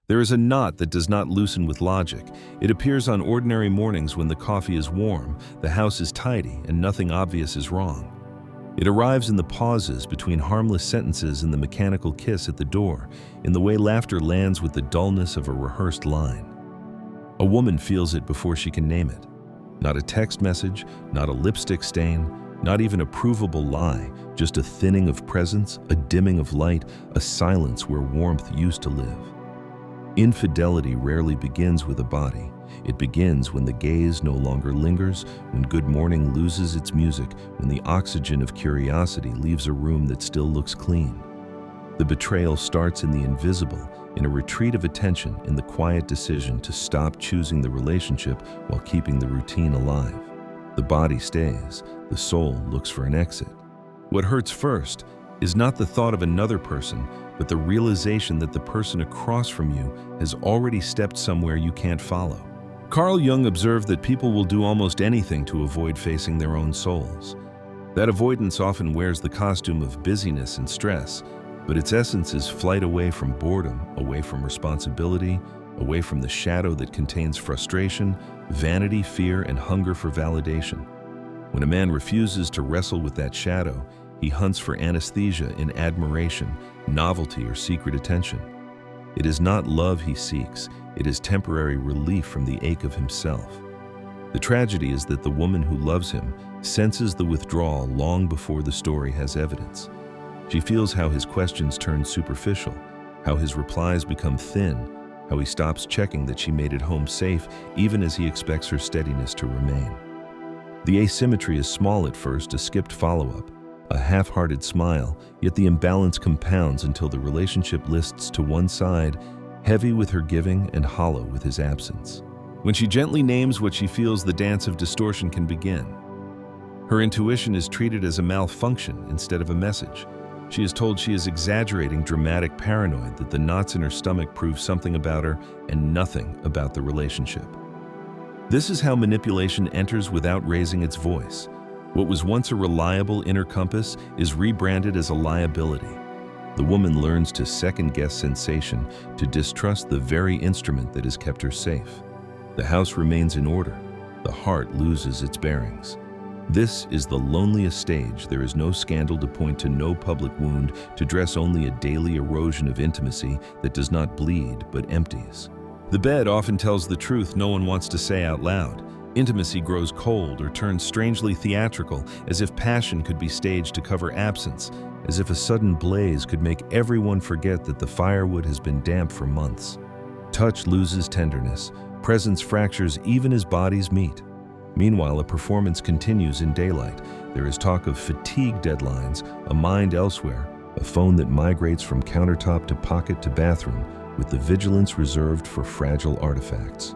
There is a knot that does not loosen with logic. It appears on ordinary mornings when the coffee is warm, the house is tidy, and nothing obvious is wrong. It arrives in the pauses between harmless sentences and the mechanical kiss at the door, in the way laughter lands with the dullness of a rehearsed line. A woman feels it before she can name it. Not a text message, not a lipstick stain, not even a provable lie, just a thinning of presence, a dimming of light, a silence where warmth used to live. Infidelity rarely begins with a body. It begins when the gaze no longer lingers, when good morning loses its music, when the oxygen of curiosity leaves a room that still looks clean. The betrayal starts in the invisible, in a retreat of attention, in the quiet decision to stop choosing the relationship while keeping the routine alive. The body stays, the soul looks for an exit. What hurts first is not the thought of another person, but the realization that the person across from you has already stepped somewhere you can't follow. Carl Jung observed that people will do almost anything to avoid facing their own souls. That avoidance often wears the costume of busyness and stress, but its essence is flight away from boredom, away from responsibility, away from the shadow that contains frustration, vanity, fear, and hunger for validation. When a man refuses to wrestle with that shadow, he hunts for anesthesia in admiration, novelty, or secret attention. It is not love he seeks, it is temporary relief from the ache of himself. The tragedy is that the woman who loves him senses the withdrawal long before the story has evidence. She feels how his questions turn superficial, how his replies become thin, how he stops checking that she made it home safe even as he expects her steadiness to remain. The asymmetry is small at first, a skipped follow-up, a half-hearted smile, yet the imbalance compounds until the relationship lists to one side, heavy with her giving and hollow with his absence. When she gently names what she feels, the dance of distortion can begin. Her intuition is treated as a malfunction instead of a message. She is told she is exaggerating dramatic paranoid, that the knots in her stomach prove something about her and nothing about the relationship. This is how manipulation enters without raising its voice. What was once a reliable inner compass is rebranded as a liability. The woman learns to second-guess sensation, to distrust the very instrument that has kept her safe. The house remains in order. The heart loses its bearings. This is the loneliest stage. There is no scandal to point to, no public wound to dress, only a daily erosion of intimacy that does not bleed but empties. The bed often tells the truth no one wants to say out loud. Intimacy grows cold or turns strangely theatrical, as if passion could be staged to cover absence, as if a sudden blaze could make everyone forget that the firewood has been damp for months. Touch loses tenderness, presence fractures even as bodies meet. Meanwhile, a performance continues in daylight. There is talk of fatigue deadlines, a mind elsewhere, a phone that migrates from countertop to pocket to bathroom, with the vigilance reserved for fragile artifacts.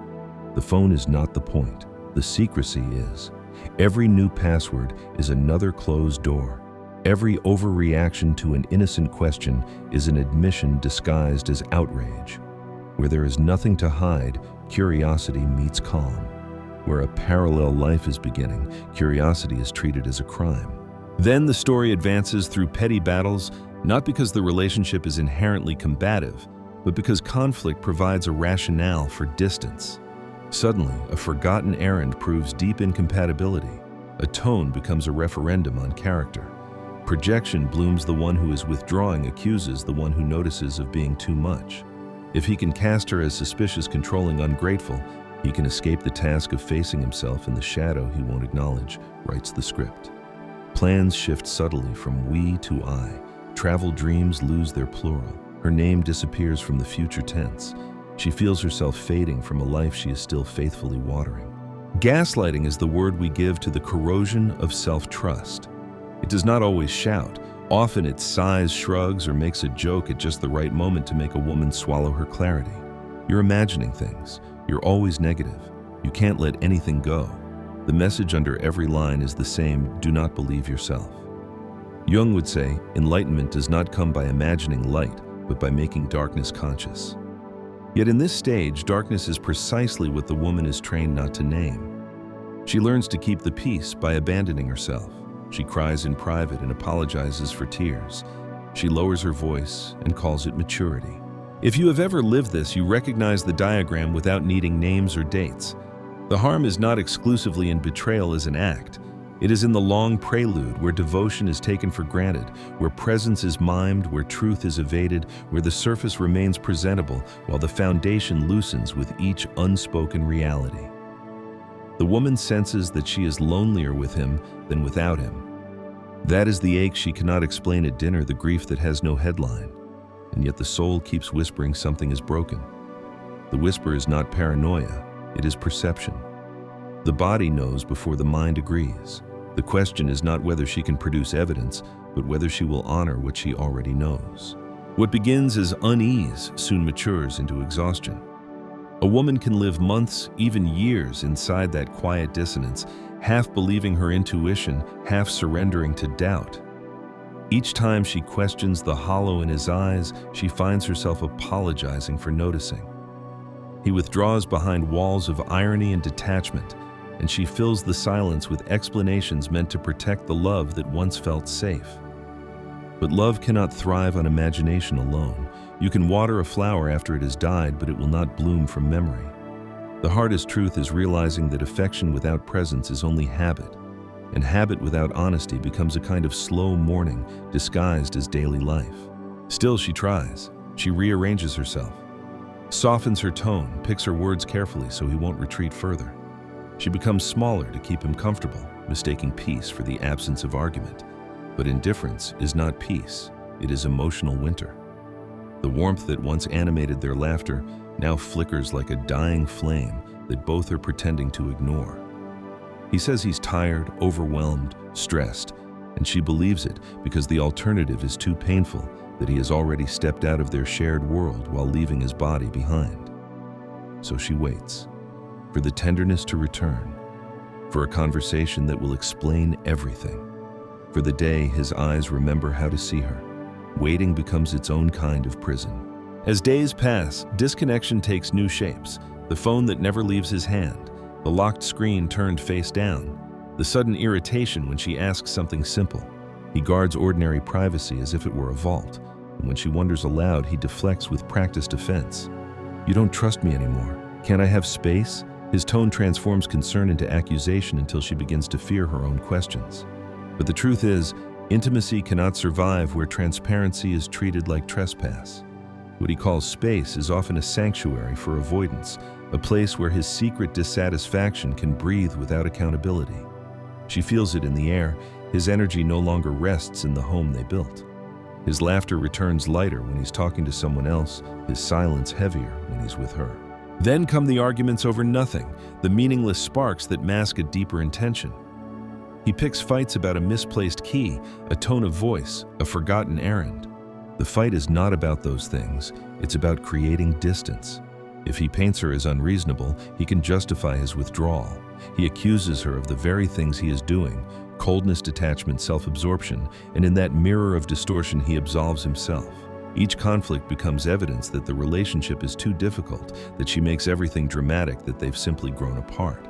The phone is not the point. The secrecy is. Every new password is another closed door. Every overreaction to an innocent question is an admission disguised as outrage. Where there is nothing to hide, curiosity meets calm. Where a parallel life is beginning, curiosity is treated as a crime. Then the story advances through petty battles, not because the relationship is inherently combative, but because conflict provides a rationale for distance. Suddenly, a forgotten errand proves deep incompatibility. A tone becomes a referendum on character. Projection blooms. The one who is withdrawing accuses the one who notices of being too much. If he can cast her as suspicious, controlling, ungrateful, he can escape the task of facing himself in the shadow he won't acknowledge, writes the script. Plans shift subtly from we to I. Travel dreams lose their plural. Her name disappears from the future tense. She feels herself fading from a life she is still faithfully watering. Gaslighting is the word we give to the corrosion of self-trust. It does not always shout. Often it sighs, shrugs, or makes a joke at just the right moment to make a woman swallow her clarity. You're imagining things. You're always negative. You can't let anything go. The message under every line is the same: do not believe yourself. Jung would say, enlightenment does not come by imagining light, but by making darkness conscious. Yet in this stage, darkness is precisely what the woman is trained not to name. She learns to keep the peace by abandoning herself. She cries in private and apologizes for tears. She lowers her voice and calls it maturity. If you have ever lived this, you recognize the diagram without needing names or dates. The harm is not exclusively in betrayal as an act. It is in the long prelude where devotion is taken for granted, where presence is mimed, where truth is evaded, where the surface remains presentable while the foundation loosens with each unspoken reality. The woman senses that she is lonelier with him than without him. That is the ache she cannot explain at dinner, the grief that has no headline. And yet the soul keeps whispering something is broken. The whisper is not paranoia, it is perception. The body knows before the mind agrees. The question is not whether she can produce evidence, but whether she will honor what she already knows. What begins as unease soon matures into exhaustion. A woman can live months, even years inside that quiet dissonance, half believing her intuition, half surrendering to doubt. Each time she questions the hollow in his eyes, she finds herself apologizing for noticing. He withdraws behind walls of irony and detachment, and she fills the silence with explanations meant to protect the love that once felt safe. But love cannot thrive on imagination alone. You can water a flower after it has died, but it will not bloom from memory. The hardest truth is realizing that affection without presence is only habit, and habit without honesty becomes a kind of slow mourning disguised as daily life. Still, she tries. She rearranges herself, softens her tone, picks her words carefully so he won't retreat further. She becomes smaller to keep him comfortable, mistaking peace for the absence of argument. But indifference is not peace, it is emotional winter. The warmth that once animated their laughter now flickers like a dying flame that both are pretending to ignore. He says he's tired, overwhelmed, stressed, and she believes it because the alternative is too painful, that he has already stepped out of their shared world while leaving his body behind. So she waits, for the tenderness to return, for a conversation that will explain everything, for the day his eyes remember how to see her. Waiting becomes its own kind of prison. As days pass, disconnection takes new shapes. The phone that never leaves his hand, the locked screen turned face down, the sudden irritation when she asks something simple. He guards ordinary privacy as if it were a vault, and when she wonders aloud, he deflects with practiced offense. "You don't trust me anymore. Can't I have space?" His tone transforms concern into accusation until she begins to fear her own questions. But the truth is, intimacy cannot survive where transparency is treated like trespass. What he calls space is often a sanctuary for avoidance, a place where his secret dissatisfaction can breathe without accountability. She feels it in the air. His energy no longer rests in the home they built. His laughter returns lighter when he's talking to someone else, his silence heavier when he's with her. Then come the arguments over nothing, the meaningless sparks that mask a deeper intention. He picks fights about a misplaced key, a tone of voice, a forgotten errand. The fight is not about those things, it's about creating distance. If he paints her as unreasonable, he can justify his withdrawal. He accuses her of the very things he is doing: coldness, detachment, self-absorption, and in that mirror of distortion he absolves himself. Each conflict becomes evidence that the relationship is too difficult, that she makes everything dramatic, that they've simply grown apart.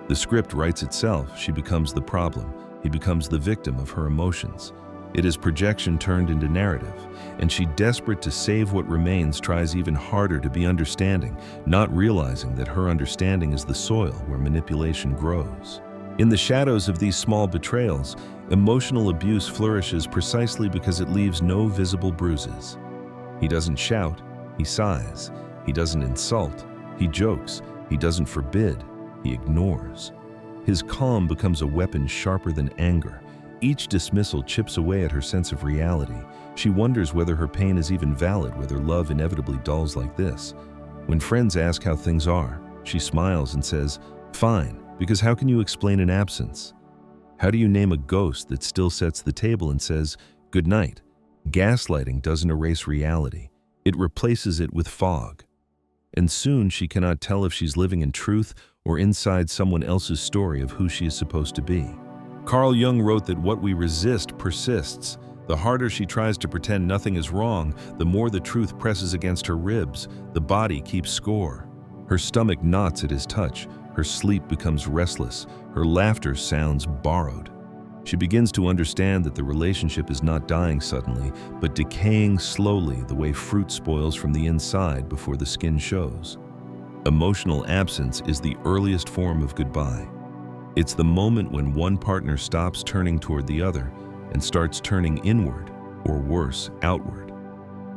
The script writes itself. She becomes the problem. He becomes the victim of her emotions. It is projection turned into narrative, and she, desperate to save what remains, tries even harder to be understanding, not realizing that her understanding is the soil where manipulation grows. In the shadows of these small betrayals, emotional abuse flourishes precisely because it leaves no visible bruises. He doesn't shout, he sighs. He doesn't insult, he jokes. He doesn't forbid, he ignores. His calm becomes a weapon sharper than anger. Each dismissal chips away at her sense of reality. She wonders whether her pain is even valid, whether love inevitably dulls like this. When friends ask how things are, she smiles and says, "Fine, because how can you explain an absence? How do you name a ghost that still sets the table and says, 'Good night'?" Gaslighting doesn't erase reality. It replaces it with fog. And soon she cannot tell if she's living in truth or inside someone else's story of who she is supposed to be. Carl Jung wrote that what we resist persists. The harder she tries to pretend nothing is wrong, the more the truth presses against her ribs. The body keeps score. Her stomach knots at his touch. Her sleep becomes restless. Her laughter sounds borrowed. She begins to understand that the relationship is not dying suddenly, but decaying slowly the way fruit spoils from the inside before the skin shows. Emotional absence is the earliest form of goodbye. It's the moment when one partner stops turning toward the other and starts turning inward, or worse, outward.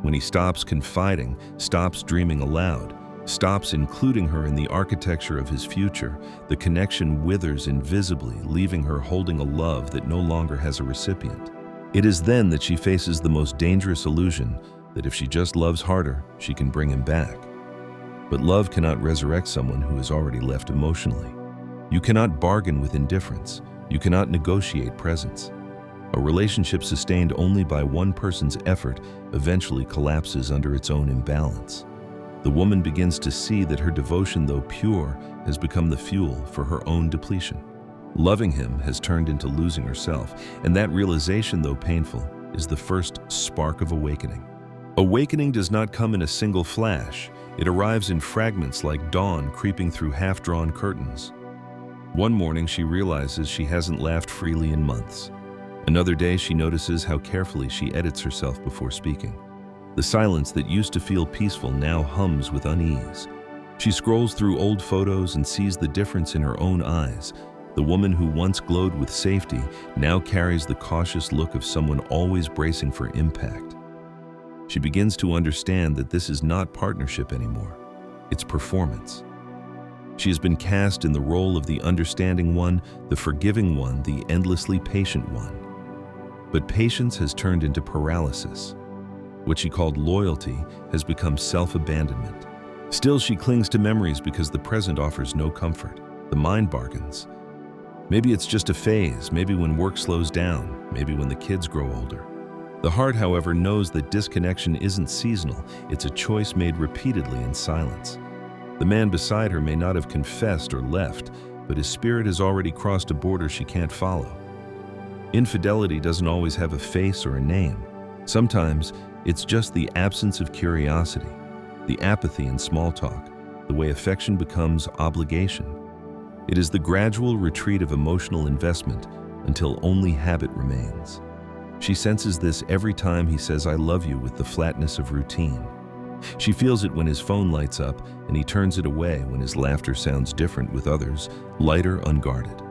When he stops confiding, stops dreaming aloud, stops including her in the architecture of his future, the connection withers invisibly, leaving her holding a love that no longer has a recipient. It is then that she faces the most dangerous illusion that if she just loves harder, she can bring him back. But love cannot resurrect someone who has already left emotionally. You cannot bargain with indifference. You cannot negotiate presence. A relationship sustained only by one person's effort eventually collapses under its own imbalance. The woman begins to see that her devotion, though pure, has become the fuel for her own depletion. Loving him has turned into losing herself, and that realization, though painful, is the first spark of awakening. Awakening does not come in a single flash. It arrives in fragments like dawn creeping through half-drawn curtains. One morning, she realizes she hasn't laughed freely in months. Another day, she notices how carefully she edits herself before speaking. The silence that used to feel peaceful now hums with unease. She scrolls through old photos and sees the difference in her own eyes. The woman who once glowed with safety now carries the cautious look of someone always bracing for impact. She begins to understand that this is not partnership anymore. It's performance. She has been cast in the role of the understanding one, the forgiving one, the endlessly patient one. But patience has turned into paralysis. What she called loyalty has become self-abandonment. Still, she clings to memories because the present offers no comfort. The mind bargains. Maybe it's just a phase, maybe when work slows down, maybe when the kids grow older. The heart, however, knows that disconnection isn't seasonal. It's a choice made repeatedly in silence. The man beside her may not have confessed or left, but his spirit has already crossed a border she can't follow. Infidelity doesn't always have a face or a name. Sometimes, it's just the absence of curiosity, the apathy in small talk, the way affection becomes obligation. It is the gradual retreat of emotional investment until only habit remains. She senses this every time he says, "I love you," with the flatness of routine. She feels it when his phone lights up and he turns it away, when his laughter sounds different with others, lighter, unguarded.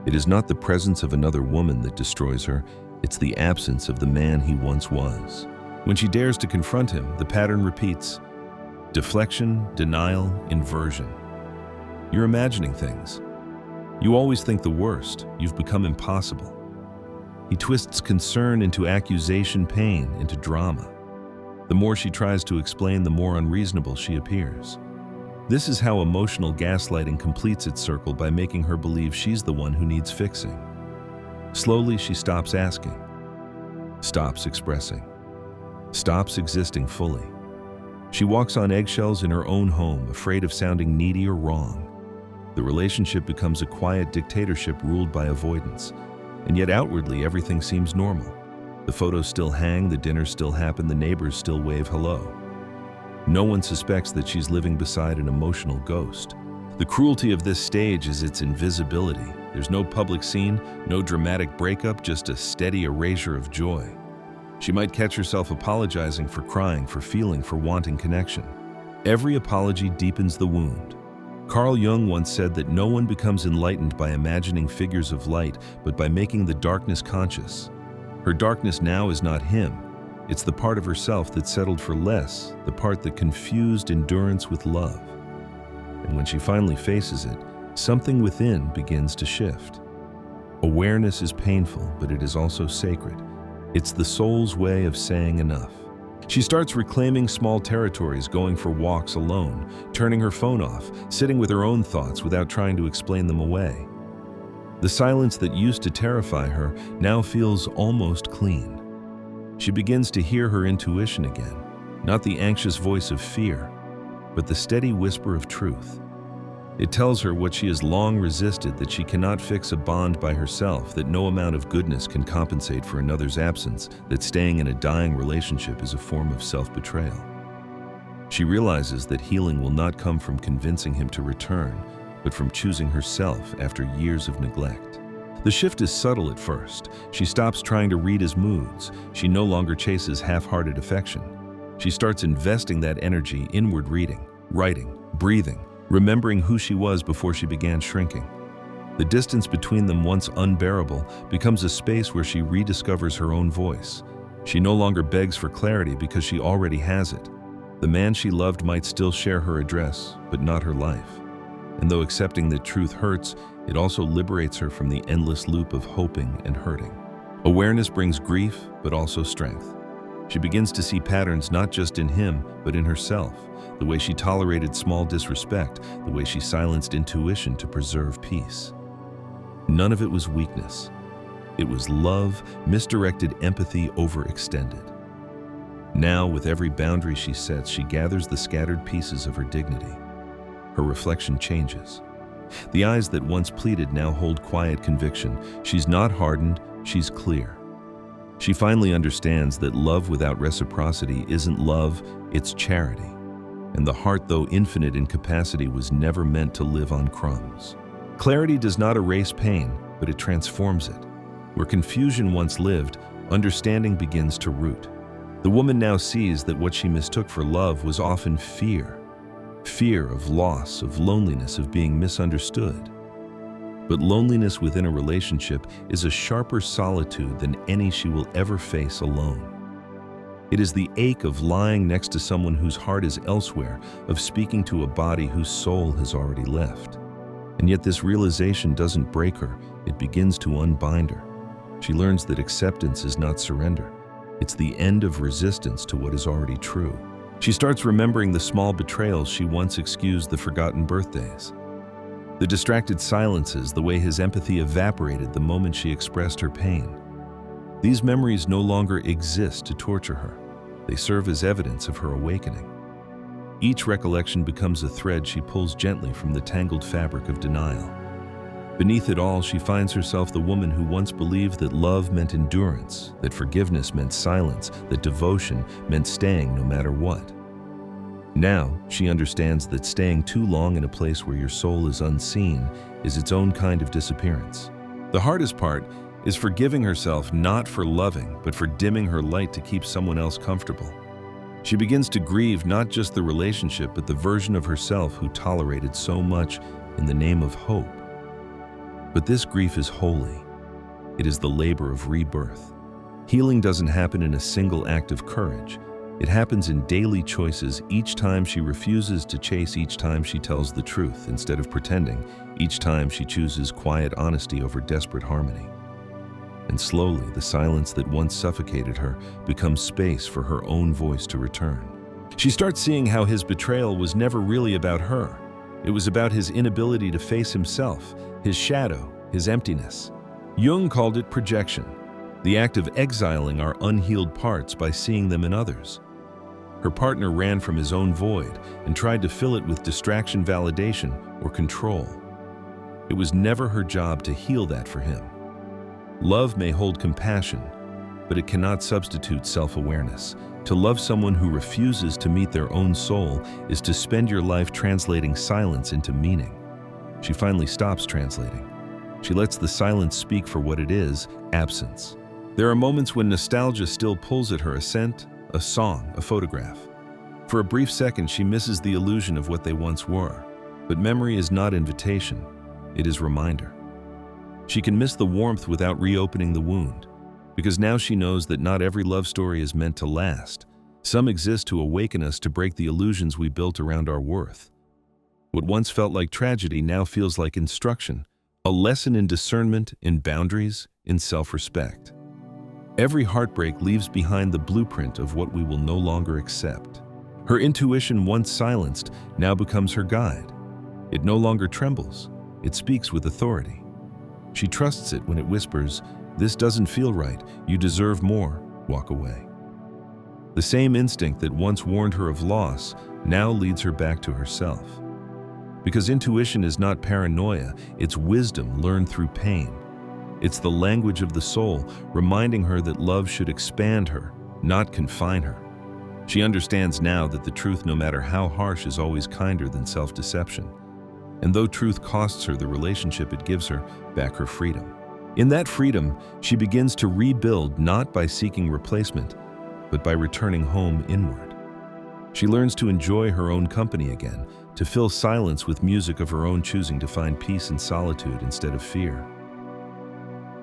It is not the presence of another woman that destroys her, it's the absence of the man he once was. When she dares to confront him, the pattern repeats. Deflection, denial, inversion. You're imagining things. You always think the worst. You've become impossible. He twists concern into accusation, pain into drama. The more she tries to explain, the more unreasonable she appears. This is how emotional gaslighting completes its circle, by making her believe she's the one who needs fixing. Slowly, she stops asking, stops expressing, stops existing fully. She walks on eggshells in her own home, afraid of sounding needy or wrong. The relationship becomes a quiet dictatorship ruled by avoidance, and yet outwardly everything seems normal. The photos still hang, the dinners still happen, the neighbors still wave hello. No one suspects that she's living beside an emotional ghost. The cruelty of this stage is its invisibility. There's no public scene, no dramatic breakup, just a steady erasure of joy. She might catch herself apologizing for crying, for feeling, for wanting connection. Every apology deepens the wound. Carl Jung once said that no one becomes enlightened by imagining figures of light, but by making the darkness conscious. Her darkness now is not him. It's the part of herself that settled for less, the part that confused endurance with love. And when she finally faces it, something within begins to shift. Awareness is painful, but it is also sacred. It's the soul's way of saying enough. She starts reclaiming small territories, going for walks alone, turning her phone off, sitting with her own thoughts without trying to explain them away. The silence that used to terrify her now feels almost clean. She begins to hear her intuition again, not the anxious voice of fear, but the steady whisper of truth. It tells her what she has long resisted, that she cannot fix a bond by herself, that no amount of goodness can compensate for another's absence, that staying in a dying relationship is a form of self-betrayal. She realizes that healing will not come from convincing him to return, but from choosing herself after years of neglect. The shift is subtle at first. She stops trying to read his moods. She no longer chases half-hearted affection. She starts investing that energy inward reading, writing, breathing, remembering who she was before she began shrinking. The distance between them, once unbearable, becomes a space where she rediscovers her own voice. She no longer begs for clarity because she already has it. The man she loved might still share her address, but not her life. And though accepting that truth hurts, it also liberates her from the endless loop of hoping and hurting. Awareness brings grief, but also strength. She begins to see patterns not just in him, but in herself. The way she tolerated small disrespect, the way she silenced intuition to preserve peace. None of it was weakness. It was love, misdirected empathy overextended. Now, with every boundary she sets, she gathers the scattered pieces of her dignity. Her reflection changes. The eyes that once pleaded now hold quiet conviction. She's not hardened, she's clear. She finally understands that love without reciprocity isn't love, it's charity. And the heart, though infinite in capacity, was never meant to live on crumbs. Clarity does not erase pain, but it transforms it. Where confusion once lived, understanding begins to root. The woman now sees that what she mistook for love was often fear. Fear of loss, of loneliness, of being misunderstood. But loneliness within a relationship is a sharper solitude than any she will ever face alone. It is the ache of lying next to someone whose heart is elsewhere, of speaking to a body whose soul has already left. And yet this realization doesn't break her, it begins to unbind her. She learns that acceptance is not surrender. It's the end of resistance to what is already true. She starts remembering the small betrayals she once excused, the forgotten birthdays. The distracted silences, the way his empathy evaporated the moment she expressed her pain. These memories no longer exist to torture her. They serve as evidence of her awakening. Each recollection becomes a thread she pulls gently from the tangled fabric of denial. Beneath it all, she finds herself the woman who once believed that love meant endurance, that forgiveness meant silence, that devotion meant staying no matter what. Now, she understands that staying too long in a place where your soul is unseen is its own kind of disappearance. The hardest part is forgiving herself not for loving, but for dimming her light to keep someone else comfortable. She begins to grieve not just the relationship, but the version of herself who tolerated so much in the name of hope. But this grief is holy. It is the labor of rebirth. Healing doesn't happen in a single act of courage. It happens in daily choices, each time she refuses to chase, each time she tells the truth instead of pretending, each time she chooses quiet honesty over desperate harmony. And slowly, the silence that once suffocated her becomes space for her own voice to return. She starts seeing how his betrayal was never really about her. It was about his inability to face himself, his shadow, his emptiness. Jung called it projection, the act of exiling our unhealed parts by seeing them in others. Her partner ran from his own void and tried to fill it with distraction, validation, or control. It was never her job to heal that for him. Love may hold compassion, but it cannot substitute self-awareness. To love someone who refuses to meet their own soul is to spend your life translating silence into meaning. She finally stops translating. She lets the silence speak for what it is, absence. There are moments when nostalgia still pulls at her, a scent, a song, a photograph. For a brief second, she misses the illusion of what they once were. But memory is not invitation, it is reminder. She can miss the warmth without reopening the wound, because now she knows that not every love story is meant to last. Some exist to awaken us, to break the illusions we built around our worth. What once felt like tragedy now feels like instruction, a lesson in discernment, in boundaries, in self-respect. Every heartbreak leaves behind the blueprint of what we will no longer accept. Her intuition, once silenced, now becomes her guide. It no longer trembles, it speaks with authority. She trusts it when it whispers, "This doesn't feel right, you deserve more, walk away." The same instinct that once warned her of loss now leads her back to herself. Because intuition is not paranoia, it's wisdom learned through pain. It's the language of the soul, reminding her that love should expand her, not confine her. She understands now that the truth, no matter how harsh, is always kinder than self-deception. And though truth costs her the relationship, it gives her back her freedom. In that freedom, she begins to rebuild not by seeking replacement, but by returning home inward. She learns to enjoy her own company again, to fill silence with music of her own choosing, to find peace in solitude instead of fear.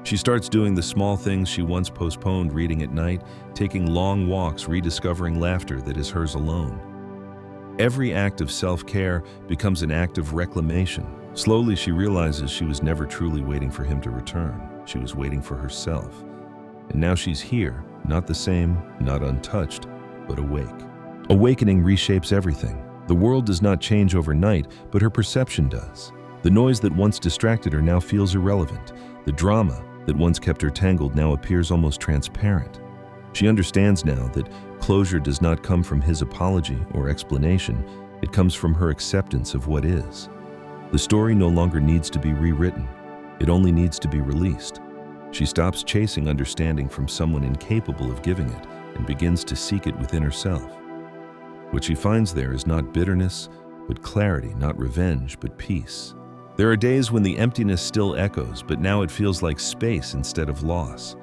She starts doing the small things she once postponed, reading at night, taking long walks, rediscovering laughter that is hers alone. Every act of self-care becomes an act of reclamation. Slowly, she realizes she was never truly waiting for him to return. She was waiting for herself. And now she's here, not the same, not untouched, but awake. Awakening reshapes everything. The world does not change overnight, but her perception does. The noise that once distracted her now feels irrelevant. The drama that once kept her tangled now appears almost transparent. She understands now that closure does not come from his apology or explanation. It comes from her acceptance of what is. The story no longer needs to be rewritten. It only needs to be released. She stops chasing understanding from someone incapable of giving it and begins to seek it within herself. What she finds there is not bitterness, but clarity, not revenge, but peace. There are days when the emptiness still echoes, but now it feels like space instead of loss.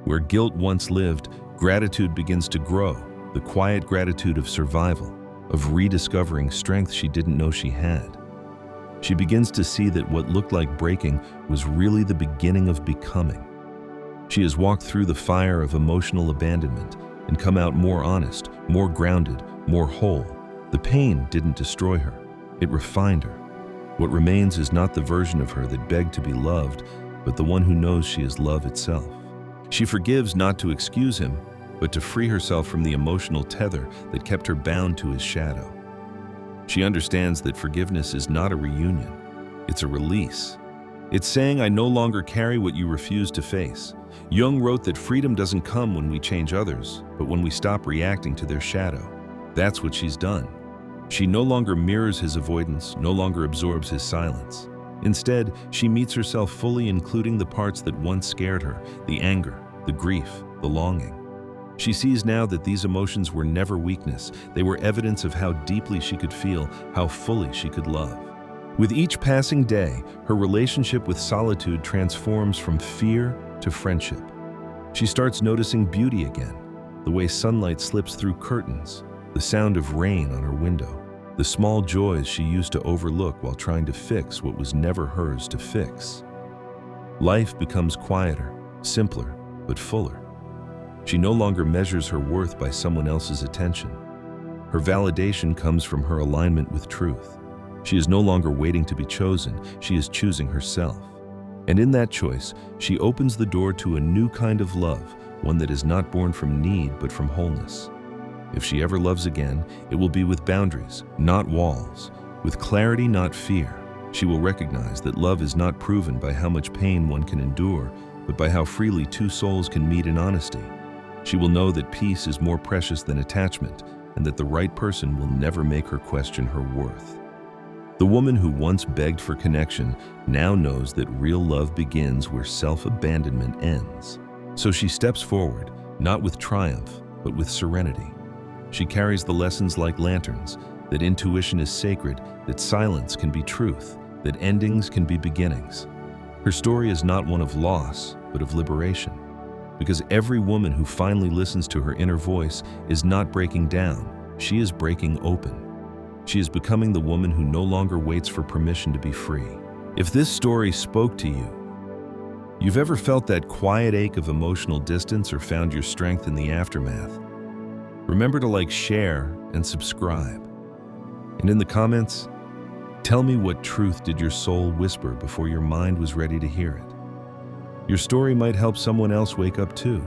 Where guilt once lived, gratitude begins to grow, the quiet gratitude of survival, of rediscovering strength she didn't know she had. She begins to see that what looked like breaking was really the beginning of becoming. She has walked through the fire of emotional abandonment and come out more honest, more grounded, more whole. The pain didn't destroy her, it refined her. What remains is not the version of her that begged to be loved, but the one who knows she is love itself. She forgives not to excuse him, but to free herself from the emotional tether that kept her bound to his shadow. She understands that forgiveness is not a reunion, it's a release. It's saying, I no longer carry what you refuse to face. Jung wrote that freedom doesn't come when we change others, but when we stop reacting to their shadow. That's what she's done. She no longer mirrors his avoidance, no longer absorbs his silence. Instead, she meets herself fully, including the parts that once scared her, the anger, the grief, the longing. She sees now that these emotions were never weakness. They were evidence of how deeply she could feel, how fully she could love. With each passing day, her relationship with solitude transforms from fear to friendship. She starts noticing beauty again, the way sunlight slips through curtains, the sound of rain on her window, the small joys she used to overlook while trying to fix what was never hers to fix. Life becomes quieter, simpler, but fuller. She no longer measures her worth by someone else's attention. Her validation comes from her alignment with truth. She is no longer waiting to be chosen, she is choosing herself. And in that choice, she opens the door to a new kind of love, one that is not born from need but from wholeness. If she ever loves again, it will be with boundaries, not walls, with clarity, not fear. She will recognize that love is not proven by how much pain one can endure, but by how freely two souls can meet in honesty. She will know that peace is more precious than attachment, and that the right person will never make her question her worth. The woman who once begged for connection now knows that real love begins where self-abandonment ends. So she steps forward, not with triumph, but with serenity. She carries the lessons like lanterns, that intuition is sacred, that silence can be truth, that endings can be beginnings. Her story is not one of loss, but of liberation. Because every woman who finally listens to her inner voice is not breaking down, she is breaking open. She is becoming the woman who no longer waits for permission to be free. If this story spoke to you, you've ever felt that quiet ache of emotional distance or found your strength in the aftermath, remember to share, and subscribe. And in the comments, tell me what truth did your soul whisper before your mind was ready to hear it. Your story might help someone else wake up too.